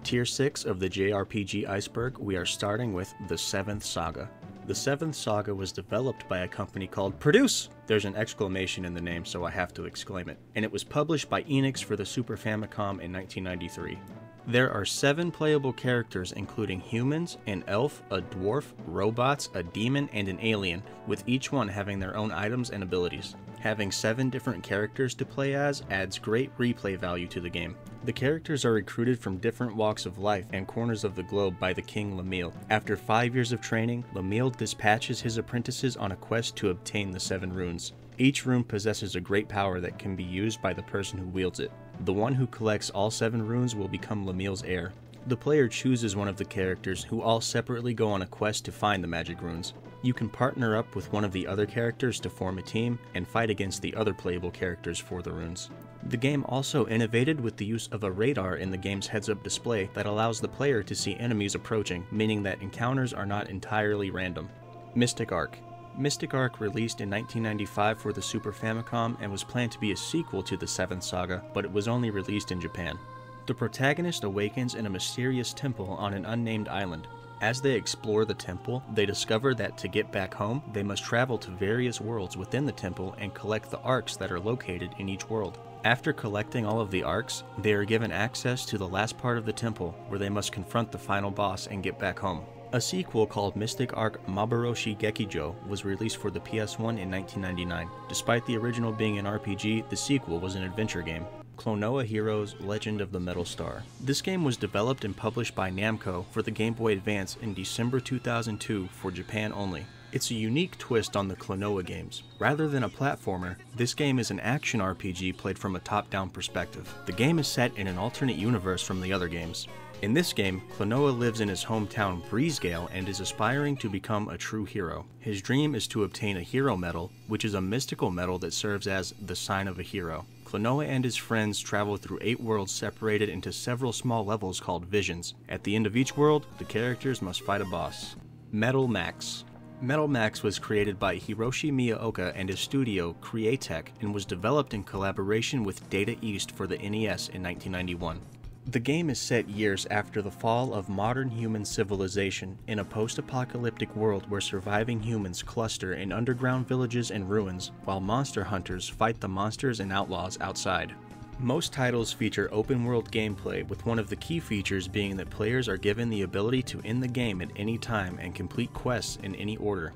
Tier 6 of the JRPG Iceberg, we are starting with the Seventh Saga. The Seventh Saga was developed by a company called Produce! There's an exclamation in the name, so I have to exclaim it. And it was published by Enix for the Super Famicom in 1993. There are 7 playable characters including humans, an elf, a dwarf, robots, a demon, and an alien, with each one having their own items and abilities. Having 7 different characters to play as adds great replay value to the game. The characters are recruited from different walks of life and corners of the globe by the King Lemille. After 5 years of training, Lemille dispatches his apprentices on a quest to obtain the 7 runes. Each rune possesses a great power that can be used by the person who wields it. The one who collects all 7 runes will become Lemille's heir. The player chooses one of the characters who all separately go on a quest to find the magic runes. You can partner up with one of the other characters to form a team and fight against the other playable characters for the runes. The game also innovated with the use of a radar in the game's heads-up display that allows the player to see enemies approaching, meaning that encounters are not entirely random. Mystic Arc. Mystic Arc released in 1995 for the Super Famicom and was planned to be a sequel to the Seventh Saga, but it was only released in Japan. The protagonist awakens in a mysterious temple on an unnamed island. As they explore the temple, they discover that to get back home, they must travel to various worlds within the temple and collect the arcs that are located in each world. After collecting all of the arcs, they are given access to the last part of the temple, where they must confront the final boss and get back home. A sequel called Mystic Arc Mabaroshi Gekijo was released for the PS1 in 1999. Despite the original being an RPG, the sequel was an adventure game. Kenoa Heroes Legend of the Metal Star. This game was developed and published by Namco for the Game Boy Advance in December 2002 for Japan only. It's a unique twist on the Kenoa games. Rather than a platformer, this game is an action RPG played from a top-down perspective. The game is set in an alternate universe from the other games. In this game, Kenoa lives in his hometown Breezegale and is aspiring to become a true hero. His dream is to obtain a hero medal, which is a mystical medal that serves as the sign of a hero. Kenoa and his friends travel through 8 worlds separated into several small levels called visions. At the end of each world, the characters must fight a boss. Metal Max. Metal Max was created by Hiroshi Miyaoka and his studio, Createch, and was developed in collaboration with Data East for the NES in 1991. The game is set years after the fall of modern human civilization in a post-apocalyptic world where surviving humans cluster in underground villages and ruins, while monster hunters fight the monsters and outlaws outside. Most titles feature open-world gameplay, with one of the key features being that players are given the ability to end the game at any time and complete quests in any order.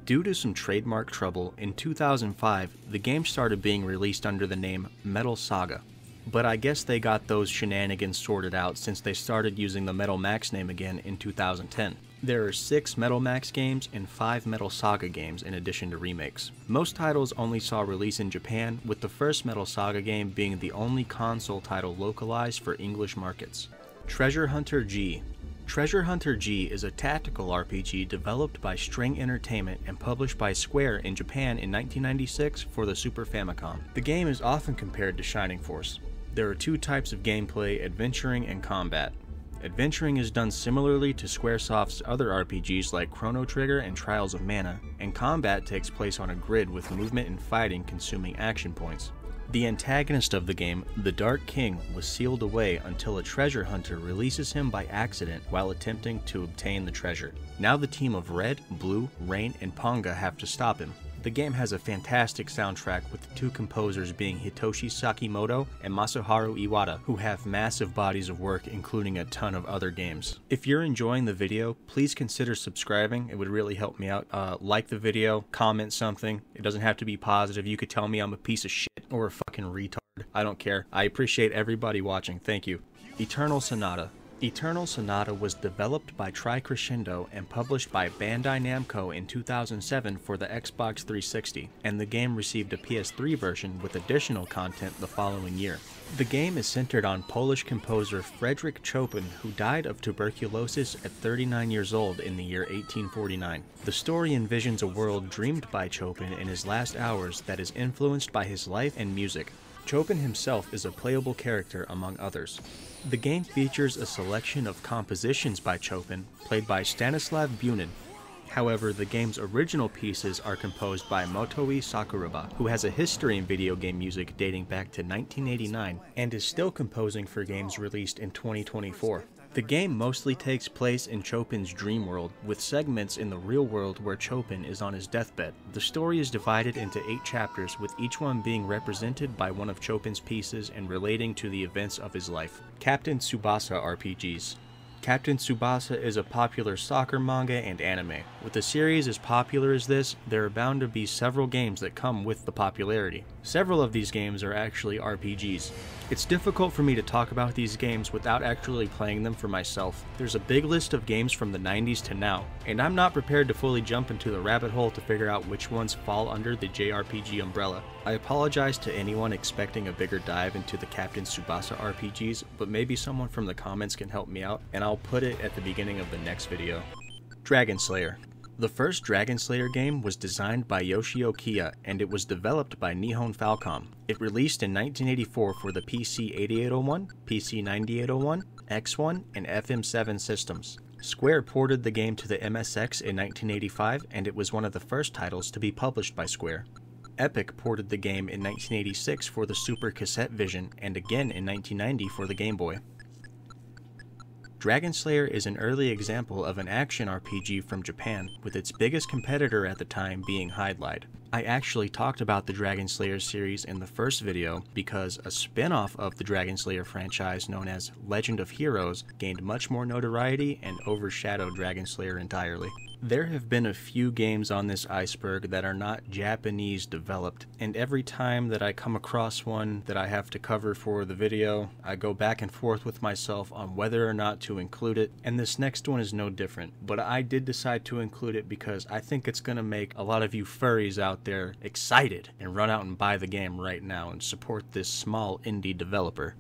Due to some trademark trouble, in 2005, the game started being released under the name Metal Saga. But I guess they got those shenanigans sorted out since they started using the Metal Max name again in 2010. There are 6 Metal Max games and 5 Metal Saga games in addition to remakes. Most titles only saw release in Japan, with the first Metal Saga game being the only console title localized for English markets. Treasure Hunter G. Treasure Hunter G is a tactical RPG developed by String Entertainment and published by Square in Japan in 1996 for the Super Famicom. The game is often compared to Shining Force. There are 2 types of gameplay, adventuring and combat. Adventuring is done similarly to Squaresoft's other RPGs like Chrono Trigger and Trials of Mana, and combat takes place on a grid with movement and fighting consuming action points. The antagonist of the game, the Dark King, was sealed away until a treasure hunter releases him by accident while attempting to obtain the treasure. Now the team of Red, Blue, Rain, and Ponga have to stop him. The game has a fantastic soundtrack, with the 2 composers being Hitoshi Sakimoto and Masaharu Iwata, who have massive bodies of work including a ton of other games. If you're enjoying the video, please consider subscribing. It would really help me out. Like the video, comment something. It doesn't have to be positive. You could tell me I'm a piece of shit or a fucking retard. I don't care. I appreciate everybody watching. Thank you. Eternal Sonata. Eternal Sonata was developed by Tri-Crescendo and published by Bandai Namco in 2007 for the Xbox 360, and the game received a PS3 version with additional content the following year. The game is centered on Polish composer Frederick Chopin, who died of tuberculosis at 39 years old in the year 1849. The story envisions a world dreamed by Chopin in his last hours that is influenced by his life and music. Chopin himself is a playable character among others. The game features a selection of compositions by Chopin, played by Stanislav Bunin. However, the game's original pieces are composed by Motoi Sakuraba, who has a history in video game music dating back to 1989 and is still composing for games released in 2024. The game mostly takes place in Chopin's dream world, with segments in the real world where Chopin is on his deathbed. The story is divided into 8 chapters, with each one being represented by one of Chopin's pieces and relating to the events of his life. Captain Subasa RPGs. Captain Subasa is a popular soccer manga and anime. With a series as popular as this, there are bound to be several games that come with the popularity. Several of these games are actually RPGs. It's difficult for me to talk about these games without actually playing them for myself. There's a big list of games from the 90s to now, and I'm not prepared to fully jump into the rabbit hole to figure out which ones fall under the JRPG umbrella. I apologize to anyone expecting a bigger dive into the Captain Subasa RPGs, but maybe someone from the comments can help me out, and I'll put it at the beginning of the next video. Dragon Slayer. The first Dragon Slayer game was designed by Yoshio Kiya, and it was developed by Nihon Falcom. It released in 1984 for the PC 8801, PC 9801, X1, and FM7 systems. Square ported the game to the MSX in 1985, and it was one of the first titles to be published by Square. Epic ported the game in 1986 for the Super Cassette Vision, and again in 1990 for the Game Boy. Dragon Slayer is an early example of an action RPG from Japan, with its biggest competitor at the time being Hydlide. I actually talked about the Dragon Slayer series in the first video because a spin-off of the Dragon Slayer franchise known as Legend of Heroes gained much more notoriety and overshadowed Dragon Slayer entirely. There have been a few games on this iceberg that are not Japanese developed, and every time that I come across one that I have to cover for the video, I go back and forth with myself on whether or not to include it, and this next one is no different. But I did decide to include it because I think it's going to make a lot of you furries out there excited and run out and buy the game right now and support this small indie developer.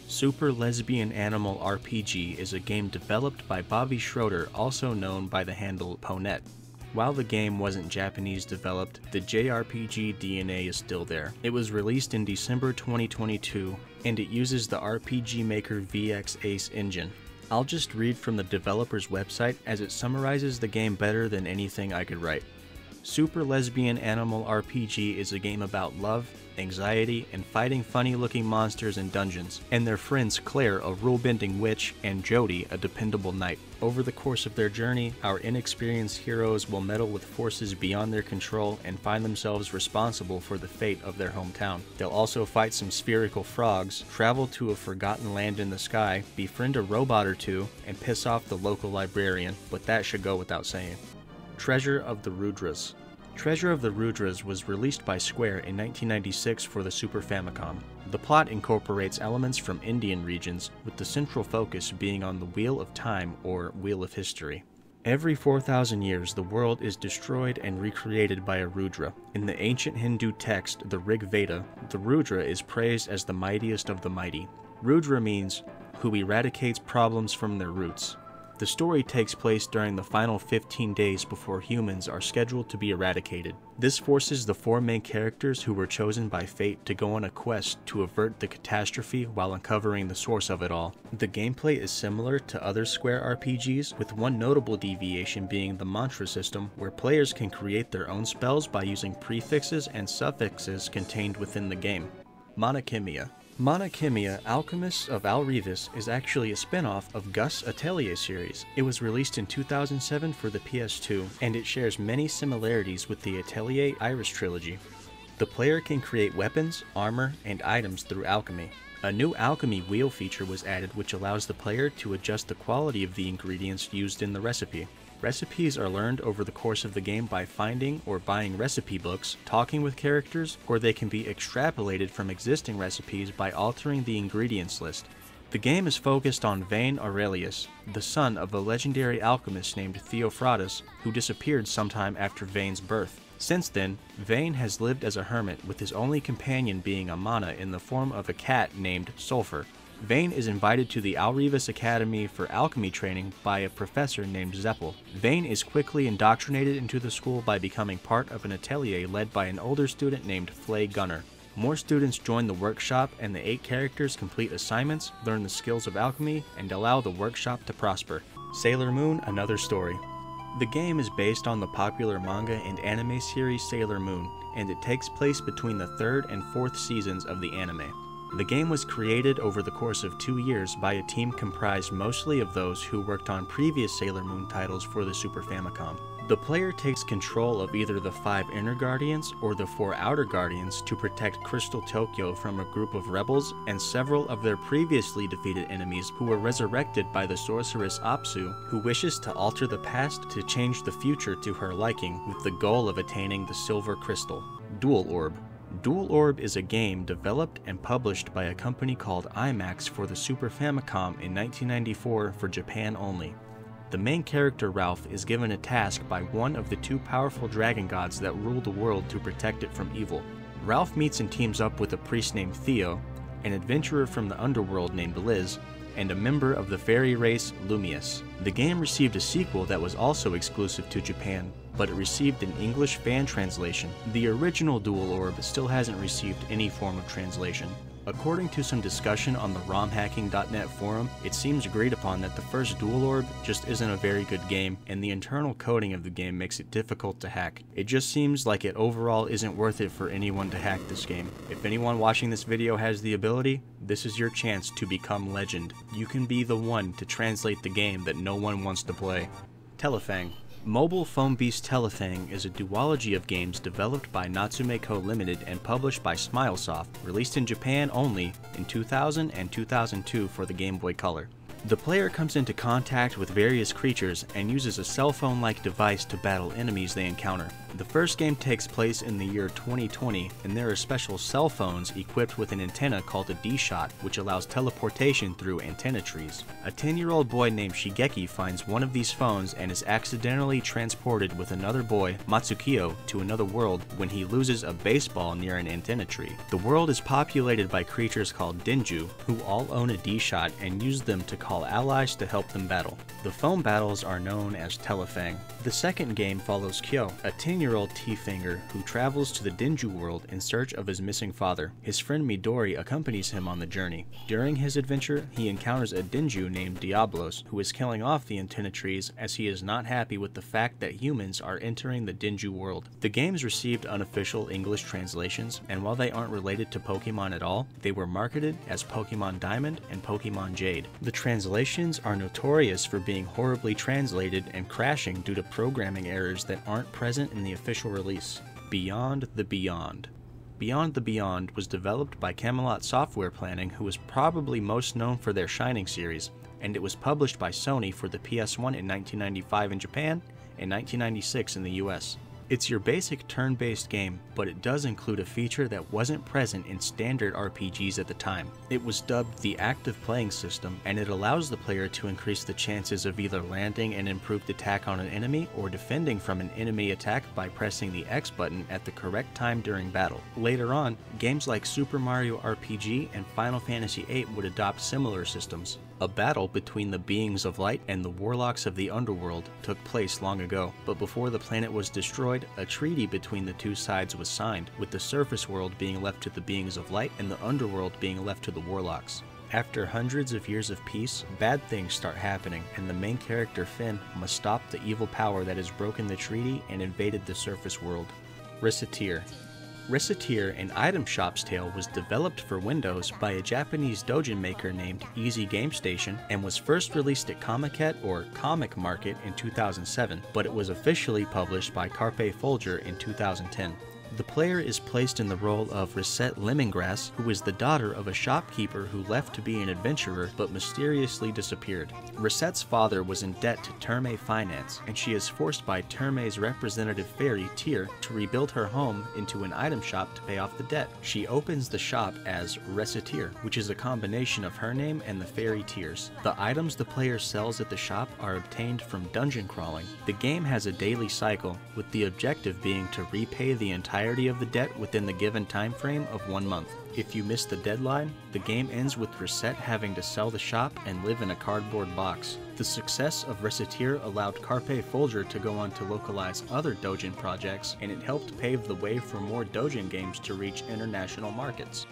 Super Lesbian Animal RPG is a game developed by Bobby Schroeder, also known by the handle Ponette. While the game wasn't Japanese developed, the JRPG DNA is still there. It was released in December 2022, and it uses the RPG Maker VX Ace engine. I'll just read from the developer's website as it summarizes the game better than anything I could write. Super Lesbian Animal RPG is a game about love, anxiety, and fighting funny-looking monsters in dungeons, and their friends Claire, a rule-bending witch, and Jody, a dependable knight. Over the course of their journey, our inexperienced heroes will meddle with forces beyond their control and find themselves responsible for the fate of their hometown. They'll also fight some spherical frogs, travel to a forgotten land in the sky, befriend a robot or two, and piss off the local librarian, but that should go without saying. Treasure of the Rudras. Treasure of the Rudras was released by Square in 1996 for the Super Famicom. The plot incorporates elements from Indian regions, with the central focus being on the Wheel of Time or Wheel of History. Every 4,000 years, the world is destroyed and recreated by a Rudra. In the ancient Hindu text, the Rig Veda, the Rudra is praised as the mightiest of the mighty. Rudra means, who eradicates problems from their roots. The story takes place during the final 15 days before humans are scheduled to be eradicated. This forces the 4 main characters who were chosen by fate to go on a quest to avert the catastrophe while uncovering the source of it all. The gameplay is similar to other Square RPGs, with one notable deviation being the mantra system, where players can create their own spells by using prefixes and suffixes contained within the game. Monachemia. Monachemia, Alchemist of Al Reus is actually a spin-off of Gus' Atelier series. It was released in 2007 for the PS2, and it shares many similarities with the Atelier Iris trilogy. The player can create weapons, armor, and items through alchemy. A new alchemy wheel feature was added which allows the player to adjust the quality of the ingredients used in the recipe. Recipes are learned over the course of the game by finding or buying recipe books, talking with characters, or they can be extrapolated from existing recipes by altering the ingredients list. The game is focused on Vane Aurelius, the son of a legendary alchemist named Theophrodus, who disappeared sometime after Vane's birth. Since then, Vane has lived as a hermit, with his only companion being a mana in the form of a cat named Sulfur. Vane is invited to the Al Reus Academy for alchemy training by a professor named Zeppel. Vane is quickly indoctrinated into the school by becoming part of an atelier led by an older student named Flay Gunner. More students join the workshop, and the 8 characters complete assignments, learn the skills of alchemy, and allow the workshop to prosper. Sailor Moon: Another Story. The game is based on the popular manga and anime series Sailor Moon, and it takes place between the 3rd and 4th seasons of the anime. The game was created over the course of 2 years by a team comprised mostly of those who worked on previous Sailor Moon titles for the Super Famicom. The player takes control of either the 5 Inner Guardians or the 4 Outer Guardians to protect Crystal Tokyo from a group of rebels and several of their previously defeated enemies who were resurrected by the sorceress Apsu, who wishes to alter the past to change the future to her liking with the goal of attaining the Silver Crystal. Dual Orb. Dual Orb is a game developed and published by a company called IMAX for the Super Famicom in 1994 for Japan only. The main character Ralph is given a task by one of the 2 powerful dragon gods that rule the world to protect it from evil. Ralph meets and teams up with a priest named Theo, an adventurer from the underworld named Liz, and a member of the fairy race Lumius. The game received a sequel that was also exclusive to Japan, but it received an English fan translation. The original Dual Orb still hasn't received any form of translation. According to some discussion on the romhacking.net forum, it seems agreed upon that the first Dual Orb just isn't a very good game, and the internal coding of the game makes it difficult to hack. It just seems like it overall isn't worth it for anyone to hack this game. If anyone watching this video has the ability, this is your chance to become legend. You can be the one to translate the game that no one wants to play. Telefang. Mobile Foam Beast Telefang is a duology of games developed by Natsume Co. Limited and published by Smilesoft, released in Japan only in 2000 and 2002 for the Game Boy Color. The player comes into contact with various creatures and uses a cell phone-like device to battle enemies they encounter. The first game takes place in the year 2020, and there are special cell phones equipped with an antenna called a D-Shot, which allows teleportation through antenna trees. A 10-year-old boy named Shigeki finds one of these phones and is accidentally transported with another boy, Matsukiyo, to another world when he loses a baseball near an antenna tree. The world is populated by creatures called Denju, who all own a D-Shot and use them to call allies to help them battle. The phone battles are known as Telefang. The second game follows Kyo, a 10-year-old T-Finger who travels to the Denju world in search of his missing father. His friend Midori accompanies him on the journey. During his adventure, he encounters a Denju named Diablos, who is killing off the antenna trees as he is not happy with the fact that humans are entering the Denju world. The games received unofficial English translations, and while they aren't related to Pokemon at all, they were marketed as Pokemon Diamond and Pokemon Jade. The translations are notorious for being horribly translated and crashing due to programming errors that aren't present in the official release. Beyond the Beyond. Beyond the Beyond was developed by Camelot Software Planning, who is probably most known for their Shining series, and it was published by Sony for the PS1 in 1995 in Japan and 1996 in the US. It's your basic turn-based game, but it does include a feature that wasn't present in standard RPGs at the time. It was dubbed the Active Playing System, and it allows the player to increase the chances of either landing an improved attack on an enemy or defending from an enemy attack by pressing the X button at the correct time during battle. Later on, games like Super Mario RPG and Final Fantasy VIII would adopt similar systems. A battle between the beings of light and the warlocks of the underworld took place long ago, but before the planet was destroyed, a treaty between the two sides was signed, with the surface world being left to the beings of light and the underworld being left to the warlocks. After hundreds of years of peace, bad things start happening, and the main character Finn must stop the evil power that has broken the treaty and invaded the surface world. Reciteer. Reciteer, an item shop's tale, was developed for Windows by a Japanese doujin maker named Easy Game Station and was first released at Comiket or Comic Market in 2007, but it was officially published by Carpe Folger in 2010. The player is placed in the role of Recette Lemongrass, who is the daughter of a shopkeeper who left to be an adventurer but mysteriously disappeared. Recette's father was in debt to Terme Finance, and she is forced by Terme's representative fairy, Tyr, to rebuild her home into an item shop to pay off the debt. She opens the shop as Reciteer, which is a combination of her name and the fairy Tyr's. The items the player sells at the shop are obtained from dungeon crawling. The game has a daily cycle, with the objective being to repay the entirety of the debt within the given time frame of 1 month. If you miss the deadline, the game ends with Recette having to sell the shop and live in a cardboard box. The success of Reciteer allowed Carpe Folger to go on to localize other doujin projects, and it helped pave the way for more doujin games to reach international markets.